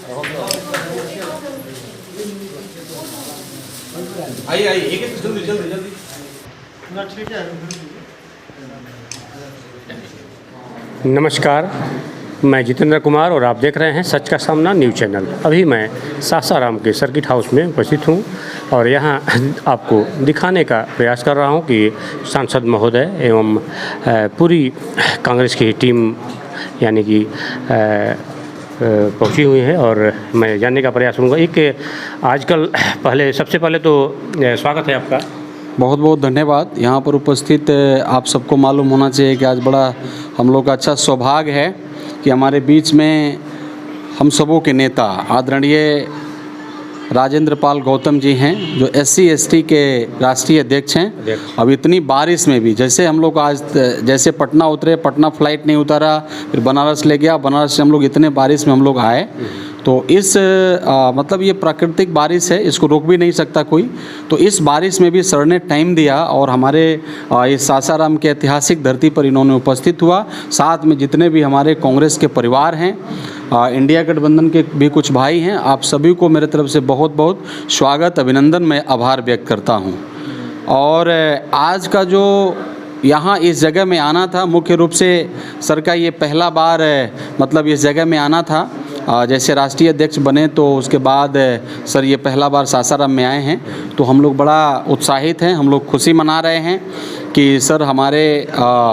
आइए आइए, एक जल्दी जल्दी जल्दी। नमस्कार, मैं जितेंद्र कुमार और आप देख रहे हैं सच का सामना न्यूज़ चैनल। अभी मैं सासाराम के सर्किट हाउस में उपस्थित हूं और यहां आपको दिखाने का प्रयास कर रहा हूं कि सांसद महोदय एवं पूरी कांग्रेस की टीम यानी कि पहुंची हुई है और मैं जानने का प्रयास करूँगा। एक आजकल सबसे पहले तो स्वागत है आपका। बहुत बहुत धन्यवाद। यहाँ पर उपस्थित आप सबको मालूम होना चाहिए कि आज बड़ा हम लोग का अच्छा सौभाग्य है कि हमारे बीच में हम सबों के नेता आदरणीय राजेंद्र पाल गौतम जी हैं, जो SC ST के राष्ट्रीय अध्यक्ष हैं। अब इतनी बारिश में भी जैसे हम लोग आज जैसे पटना उतरे, पटना फ्लाइट नहीं उतारा, फिर बनारस ले गया, बनारस से हम लोग इतने बारिश में हम लोग आए। तो इस मतलब ये प्राकृतिक बारिश है, इसको रोक भी नहीं सकता कोई। तो इस बारिश में भी सर ने टाइम दिया और हमारे इस सासाराम के ऐतिहासिक धरती पर इन्होंने उपस्थित हुआ। साथ में जितने भी हमारे कांग्रेस के परिवार हैं, इंडिया गठबंधन के भी कुछ भाई हैं, आप सभी को मेरे तरफ से बहुत बहुत स्वागत, अभिनंदन, मैं आभार व्यक्त करता हूँ। और आज का जो यहाँ इस जगह में आना था, मुख्य रूप से सर का ये पहला बार मतलब इस जगह में आना था। जैसे राष्ट्रीय अध्यक्ष बने तो उसके बाद सर ये पहला बार सासाराम में आए हैं, तो हम लोग बड़ा उत्साहित हैं, हम लोग खुशी मना रहे हैं कि सर हमारे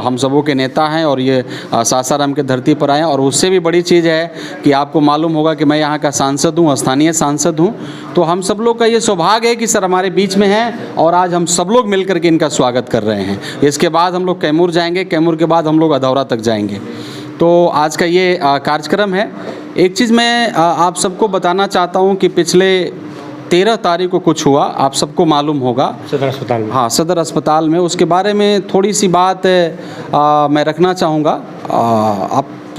हम सबों के नेता हैं और ये सासाराम के धरती पर आए। और उससे भी बड़ी चीज़ है कि आपको मालूम होगा कि मैं यहाँ का सांसद हूँ, स्थानीय सांसद हूँ। तो हम सब लोग का ये सौभाग्य है कि सर हमारे बीच में हैं और आज हम सब लोग मिल करके इनका स्वागत कर रहे हैं। इसके बाद हम लोग कैमूर जाएंगे, कैमूर के बाद हम लोग अधौरा तक जाएंगे। तो आज का ये कार्यक्रम है। एक चीज़ मैं आप सबको बताना चाहता हूँ कि पिछले 13 तारीख को कुछ हुआ, आप सबको मालूम होगा, सदर अस्पताल में। हाँ, सदर अस्पताल में। उसके बारे में थोड़ी सी बात मैं रखना चाहूँगा।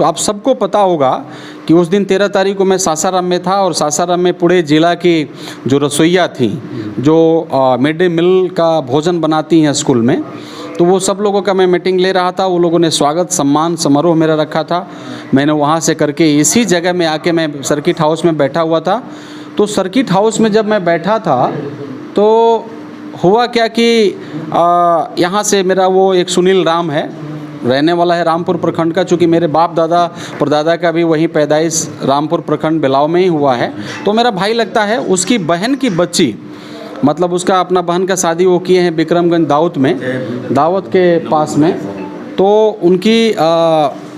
आप सबको पता होगा कि उस दिन 13 तारीख को मैं सासाराम में था और सासाराम में पूरे ज़िला की जो रसोइया थी, जो मिड डे मील का भोजन बनाती हैं स्कूल में, तो वो सब लोगों का मैं मीटिंग ले रहा था। वो लोगों ने स्वागत सम्मान समारोह मेरा रखा था। मैंने वहाँ से करके इसी जगह में आके मैं सर्किट हाउस में बैठा हुआ था। तो सर्किट हाउस में जब मैं बैठा था तो हुआ क्या कि यहाँ से मेरा वो एक सुनील राम है, रहने वाला है रामपुर प्रखंड का, चूँकि मेरे बाप दादा परदादा का भी वहीं पैदाइश रामपुर प्रखंड बिलाव में ही हुआ है, तो मेरा भाई लगता है। उसकी बहन की बच्ची, मतलब उसका अपना बहन का शादी वो किए हैं विक्रमगंज दावत के पास में। तो उनकी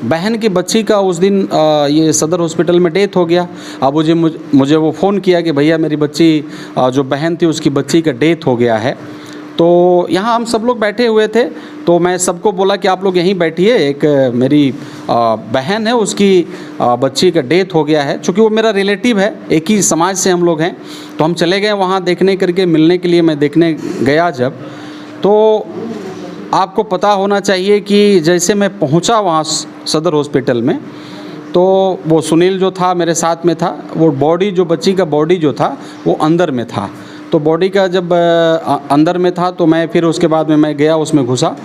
बहन की बच्ची का उस दिन ये सदर हॉस्पिटल में डेथ हो गया। अब मुझे वो फ़ोन किया कि भैया मेरी बच्ची जो बहन थी उसकी बच्ची का डेथ हो गया है। तो यहाँ हम सब लोग बैठे हुए थे, तो मैं सबको बोला कि आप लोग यहीं बैठिए, एक मेरी बहन है, उसकी बच्ची का डेथ हो गया है। चूँकि वो मेरा रिलेटिव है, एक ही समाज से हम लोग हैं, तो हम चले गए वहाँ देखने करके, मिलने के लिए मैं देखने गया जब, तो आपको पता होना चाहिए कि जैसे मैं पहुँचा वहाँ सदर हॉस्पिटल में, तो वो सुनील जो था मेरे साथ में था, वो बॉडी जो बच्ची का बॉडी जो था वो अंदर में था। तो बॉडी का जब अंदर में था तो मैं फिर उसके बाद में मैं गया, उसमें घुसा।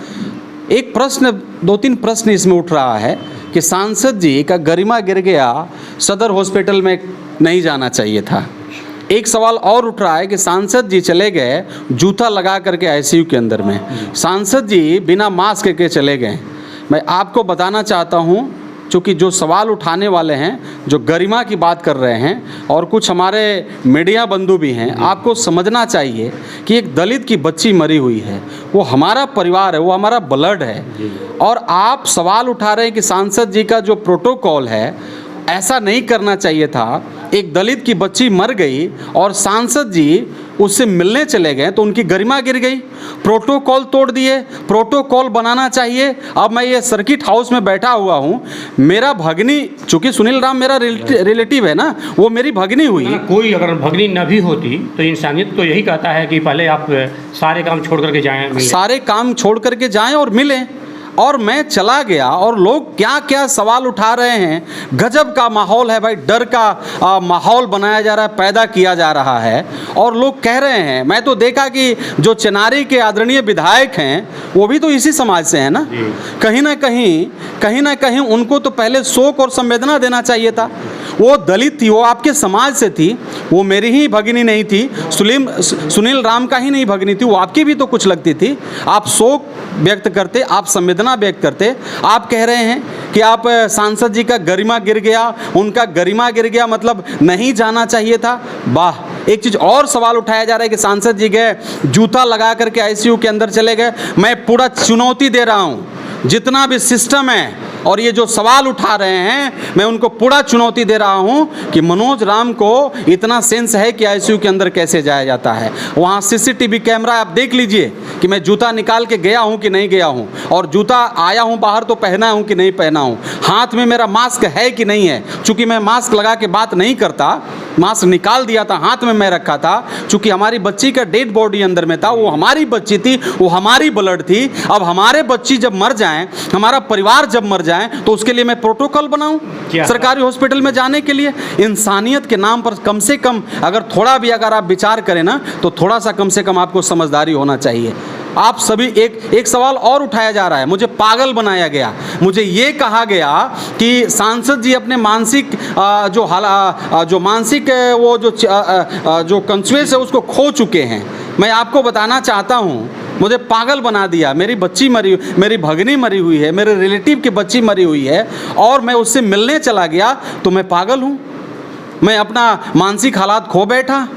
एक प्रश्न, 2-3 प्रश्न इसमें उठ रहा है कि सांसद जी का गरिमा गिर गया, सदर हॉस्पिटल में नहीं जाना चाहिए था। एक सवाल और उठ रहा है कि सांसद जी चले गए जूता लगा करके ICU के अंदर में, सांसद जी बिना मास्क के चले गए। मैं आपको बताना चाहता हूँ, चूँकि जो सवाल उठाने वाले हैं, जो गरिमा की बात कर रहे हैं और कुछ हमारे मीडिया बंधु भी हैं, आपको समझना चाहिए कि एक दलित की बच्ची मरी हुई है, वो हमारा परिवार है, वो हमारा ब्लड है। और आप सवाल उठा रहे हैं कि सांसद जी का जो प्रोटोकॉल है, ऐसा नहीं करना चाहिए था। एक दलित की बच्ची मर गई और सांसद जी उससे मिलने चले गए तो उनकी गरिमा गिर गई, प्रोटोकॉल तोड़ दिए। प्रोटोकॉल बनाना चाहिए। अब मैं ये सर्किट हाउस में बैठा हुआ हूँ, मेरा भगनी, चूँकि सुनील राम मेरा रिलेटिव है ना, वो मेरी भगनी हुई। कोई अगर भगनी न भी होती तो इंसानियत तो यही कहता है कि पहले आप सारे काम छोड़ करके जाएं, सारे काम छोड़ करके जाएं और मिलें। और मैं चला गया और लोग क्या क्या सवाल उठा रहे हैं। गजब का माहौल है भाई, डर का माहौल बनाया जा रहा है, पैदा किया जा रहा है। और लोग कह रहे हैं, मैं तो देखा कि जो चिनारी के आदरणीय विधायक हैं वो भी तो इसी समाज से हैं ना, कहीं ना कहीं उनको तो पहले शोक और संवेदना देना चाहिए था। वो दलित थी, वो आपके समाज से थी, वो मेरी ही भगिनी नहीं थी, सुनील राम का ही नहीं भगिनी थी, वो आपकी भी तो कुछ लगती थी। आप शोक व्यक्त करते, आप संवेदना व्यक्त करते, आप कह रहे हैं कि आप सांसद जी का गरिमा गिर गया, उनका गरिमा गिर गया मतलब नहीं जाना चाहिए था। वाह। एक चीज़ और सवाल उठाया जा रहा है कि सांसद जी गए, जूता लगा करके आईसीयू के अंदर चले गए। मैं पूरा चुनौती दे रहा हूँ, जितना भी सिस्टम है और ये जो सवाल उठा रहे हैं, मैं उनको पूरा चुनौती दे रहा हूं कि मनोज राम को इतना सेंस है कि आईसीयू के अंदर कैसे जाया जाता है। वहाँ सीसीटीवी कैमरा आप देख लीजिए कि मैं जूता निकाल के गया हूं कि नहीं गया हूं, और जूता आया हूं बाहर तो पहना हूं कि नहीं पहना हूं, हाथ में मेरा मास्क है कि नहीं है। चूँकि मैं मास्क लगा के बात नहीं करता, मास्क निकाल दिया था, हाथ में मैं रखा था, चूँकि हमारी बच्ची का डेड बॉडी अंदर में था, वो हमारी बच्ची थी, वो हमारी ब्लड थी। अब हमारे बच्ची जब मर जाएं, हमारा परिवार जब मर जाए, तो उसके लिए मैं प्रोटोकॉल बनाऊं सरकारी हॉस्पिटल में जाने के लिए। इंसानियत के नाम पर कम से कम अगर थोड़ा भी अगर आप विचार करें ना, तो थोड़ा सा कम से कम आपको समझदारी होना चाहिए। आप सभी एक सवाल और उठाया जा रहा है, मुझे पागल बनाया गया। मुझे ये कहा गया कि सांसद जी अपने मानसिक जो मानसिक वो जो कंसुएस है उसको खो चुके हैं। मैं आपको बताना चाहता हूँ, मुझे पागल बना दिया। मेरी बच्ची मरी, मेरी भगनी मरी हुई है, मेरे रिलेटिव की बच्ची मरी हुई है, और मैं उससे मिलने चला गया तो मैं पागल हूँ। मैं अपना मानसिक हालात खो बैठा।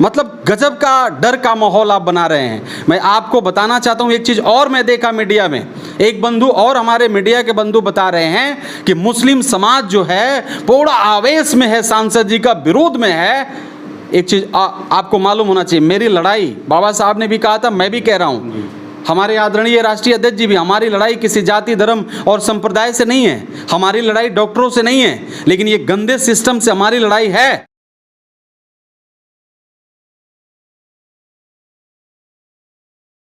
मतलब गजब का डर का माहौल आप बना रहे हैं। मैं आपको बताना चाहता हूँ एक चीज़ और मैं देखा मीडिया में, एक बंधु और हमारे मीडिया के बंधु बता रहे हैं कि मुस्लिम समाज जो है पूरा आवेश में है, सांसद जी का विरोध में है। एक चीज़ आपको मालूम होना चाहिए, मेरी लड़ाई बाबा साहब ने भी कहा था, मैं भी कह रहा हूँ, हमारे आदरणीय राष्ट्रीय अध्यक्ष जी भी, हमारी लड़ाई किसी जाति धर्म और संप्रदाय से नहीं है, हमारी लड़ाई डॉक्टरों से नहीं है, लेकिन ये गंदे सिस्टम से हमारी लड़ाई है।